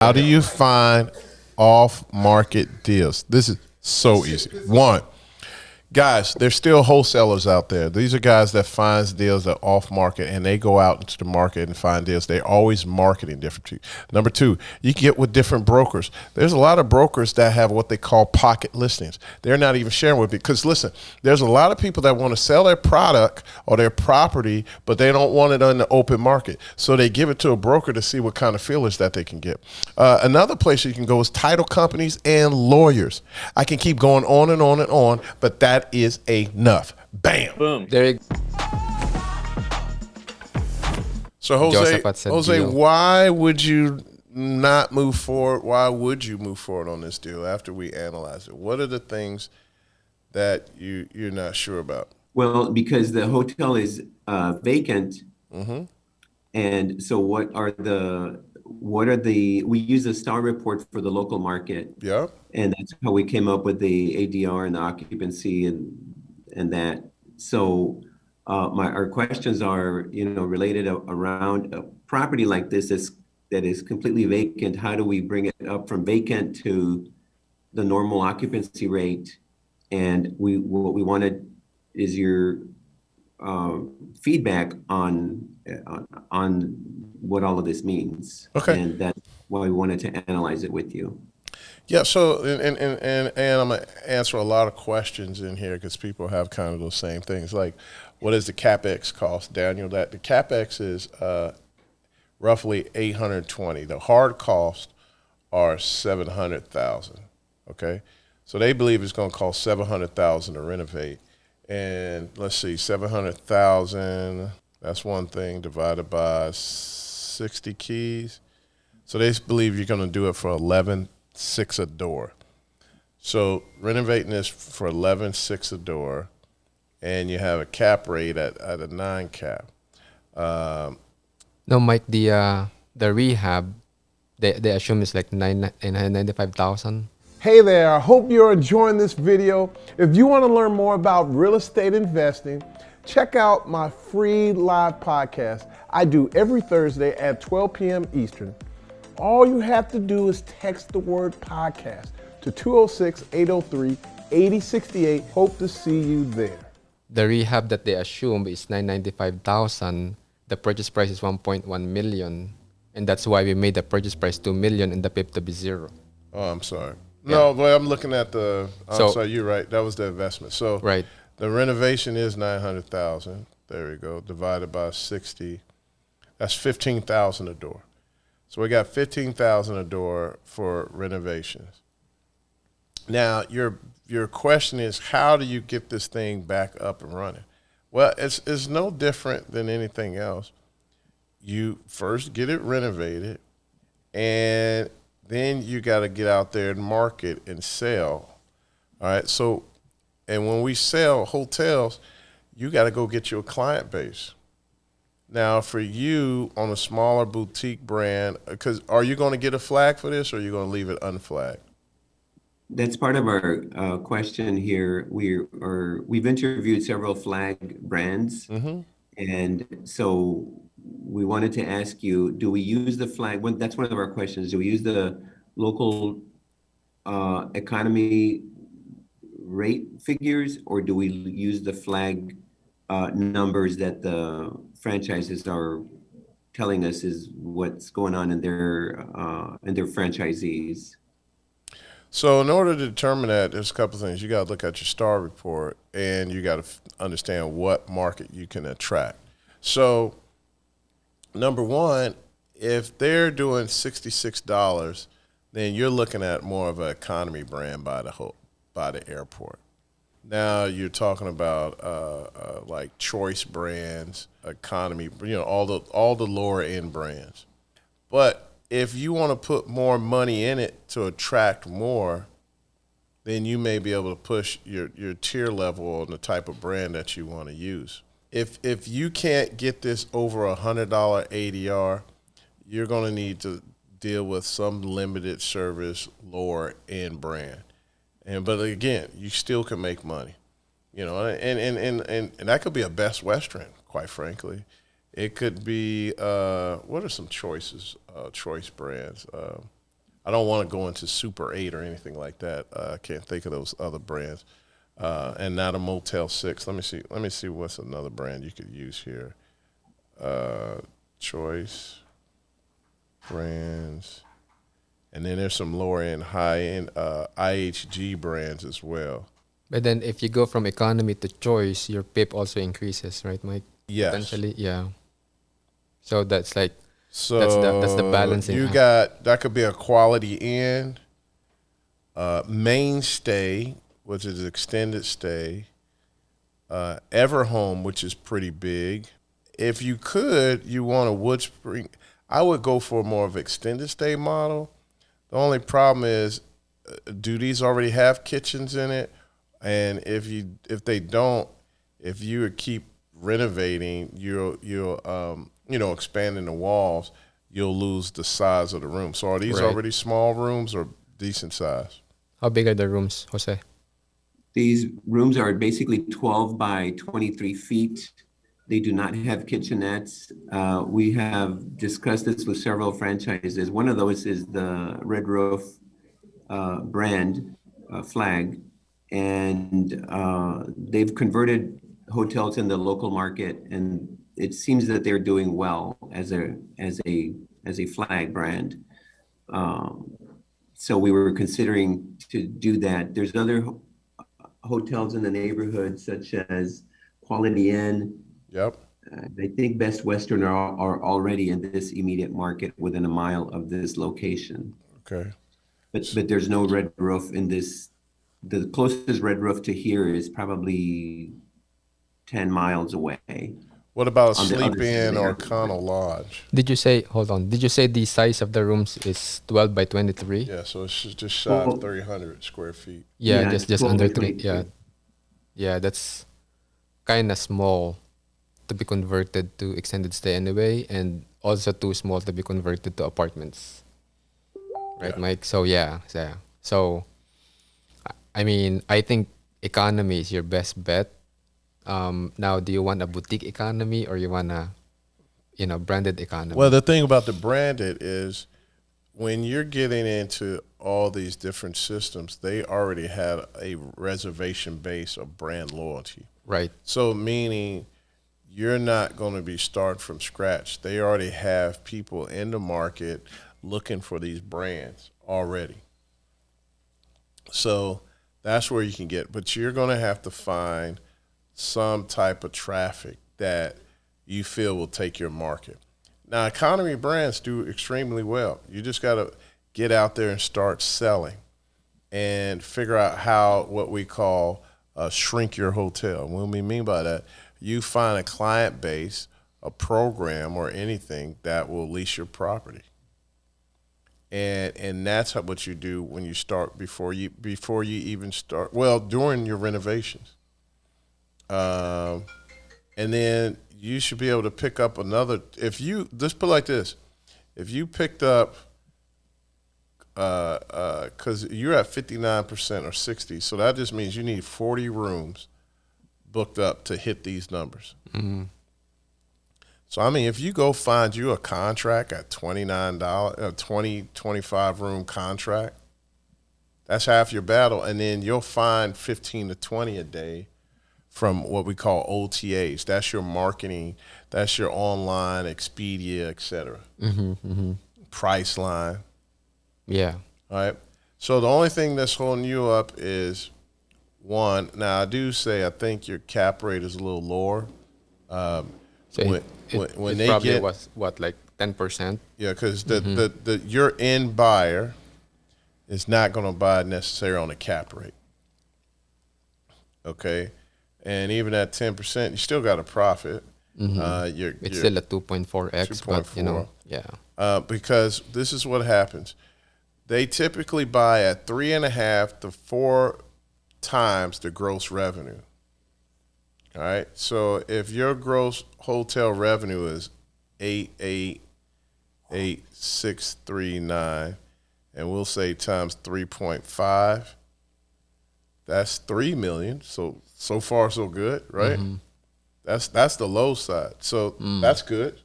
How do you find off-market deals? This is so easy. One, guys, there's still wholesalers out there. These are guys that finds deals that off market, and they go out into the market and find deals. They're always marketing different. Number two, you can get with different brokers. There's a lot of brokers that have what they call pocket listings. They're not even sharing with you because listen, there's a lot of people that want to sell their product or their property, but they don't want it on the open market. So they give it to a broker to see what kind of feelers that they can get. Another place you can go is title companies and lawyers. I can keep going on and on and on, but that is enough. Bam. Boom. There, So Jose, why would you not move forward? Why would you move forward on this deal after we analyze it? What are the things that you're not sure about? Well, because the hotel is vacant, and so we use a star report for the local market. Yeah. And that's how we came up with the ADR and the occupancy and that. So our questions are, related around a property like this that is completely vacant. How do we bring it up from vacant to the normal occupancy rate? And what we wanted is your feedback on what all of this means. Okay. And that's why we wanted to analyze it with you. Yeah, so and I'm gonna answer a lot of questions in here because people have kind of those same things. Like, what is the capex cost, Daniel? That the capex is roughly $820. The hard costs are $700,000. Okay, so they believe it's going to cost $700,000 to renovate. And let's see, $700,000. That's one thing divided by 60 keys. So they believe you're going to do it for $11,600 a door. So renovating this for $11,600 a door, and you have a cap rate at a 9 cap. no, Mike, the rehab, they assume it's like 995,000. Hey there, I hope you're enjoying this video. If you want to learn more about real estate investing, check out my free live podcast I do every Thursday at 12 p.m. Eastern. All you have to do is text the word podcast to 206-803-8068. Hope to see you there. The rehab that they assume is 995,000. The purchase price is 1.1 million, and that's why we made the purchase price 2 million and the PIP to be 0. Oh, I'm sorry. No, but I'm looking at sorry, you're right. That was the investment. So right. The renovation is 900,000. There we go. Divided by 60. That's 15,000 a door. So we got 15,000 a door for renovations. Now, your question is, how do you get this thing back up and running? Well, it's no different than anything else. You first get it renovated, and then you got to get out there and market and sell. All right. So, and when we sell hotels, you got to go get you a client base. Now, for you on a smaller boutique brand, because are you going to get a flag for this, or are you going to leave it unflagged? That's part of our question here. We've interviewed several flag brands, and so we wanted to ask you: do we use the flag? Well, that's one of our questions. Do we use the local economy rate figures, or do we use the flag numbers that the franchises are telling us is what's going on in their franchisees? So in order to determine that, there's a couple of things. You got to look at your STAR report, and you got to understand what market you can attract. So number one, if they're doing $66, then you're looking at more of an economy brand by the airport. Now you're talking about like choice brands, economy, all the lower end brands. But if you want to put more money in it to attract more, then you may be able to push your tier level on the type of brand that you want to use. If you can't get this over $100 ADR, you're going to need to deal with some limited service lower end brand. But again, you still can make money, and that could be a Best Western, quite frankly. It could be what are some choice brands? I don't want to go into Super 8 or anything like that. I can't think of those other brands. And not a Motel 6. Let me see what's another brand you could use here. Choice brands. And then there's some lower end, high end IHG brands as well. But then if you go from economy to choice, your PIP also increases, right, Mike? Yes. Potentially, yeah. So that's like So that's the balancing you act. got that could be a Quality Inn, Mainstay, which is extended stay, Everhome, which is pretty big. If you could, you want a Woodspring. I would go for more of extended stay model. The only problem is, do these already have kitchens in it? And if they don't, if you would keep renovating, you'll expanding the walls, you'll lose the size of the room. So are these Right. already small rooms or decent size? How big are the rooms, Jose? These rooms are basically 12 by 23 feet. They do not have kitchenettes. We have discussed this with several franchises. One of those is the Red Roof brand flag, and they've converted hotels in the local market, and it seems that they're doing well as a flag brand. So we were considering to do that. There's other hotels in the neighborhood, such as Quality Inn. Yep. I think Best Western are already in this immediate market within a mile of this location. Okay. But there's no Red Roof in this. The closest Red Roof to here is probably 10 miles away. What about a On the other Sleep side of Inn the or airport. Connell Lodge? Did you say, hold on, did you say the size of the rooms is 12 by 23? Yeah, so it's just shy Well- of 300 square feet. Yeah, Yeah, just 12 under by 3. 23. Yeah. Yeah, that's kind of small to be converted to extended stay anyway, and also too small to be converted to apartments. Right, Yeah. Mike? So yeah. So I mean, I think economy is your best bet. Now, do you want a boutique economy or you want a, branded economy? Well, the thing about the branded is when you're getting into all these different systems, they already had a reservation base of brand loyalty. Right. So meaning you're not going to be starting from scratch. They already have people in the market looking for these brands already. So that's where you can get, but you're going to have to find some type of traffic that you feel will take your market. Now, economy brands do extremely well. You just got to get out there and start selling and figure out how, what we call shrink your hotel. What we mean by that, you find a client base, a program, or anything that will lease your property. And that's what you do when you start before you even start. Well, during your renovations, and then you should be able to pick up another. If you just put it like this, if you picked up, because you're at 59% or 60, so that just means you need 40 rooms booked up to hit these numbers. Mm-hmm. So, I mean, if you go find you a contract at $29, a 25 room contract, that's half your battle. And then you'll find 15 to 20 a day from what we call OTAs. That's your marketing. That's your online, Expedia, et cetera. Priceline. Yeah. All right. So the only thing that's holding you up is one. Now, I do say I think your cap rate is a little lower. So When it they probably get- was what, like 10%? Yeah, because the your end buyer is not going to buy necessarily on a cap rate. Okay, and even at 10%, you still got a profit. It's still a 2.4x, but 2.4. yeah. Because this is what happens. They typically buy at 3.5 to 4 times the gross revenue. All right. So if your gross hotel revenue is 888,639, and we'll say times 3.5, that's 3 million. So far so good, right? That's the low side. So that's good.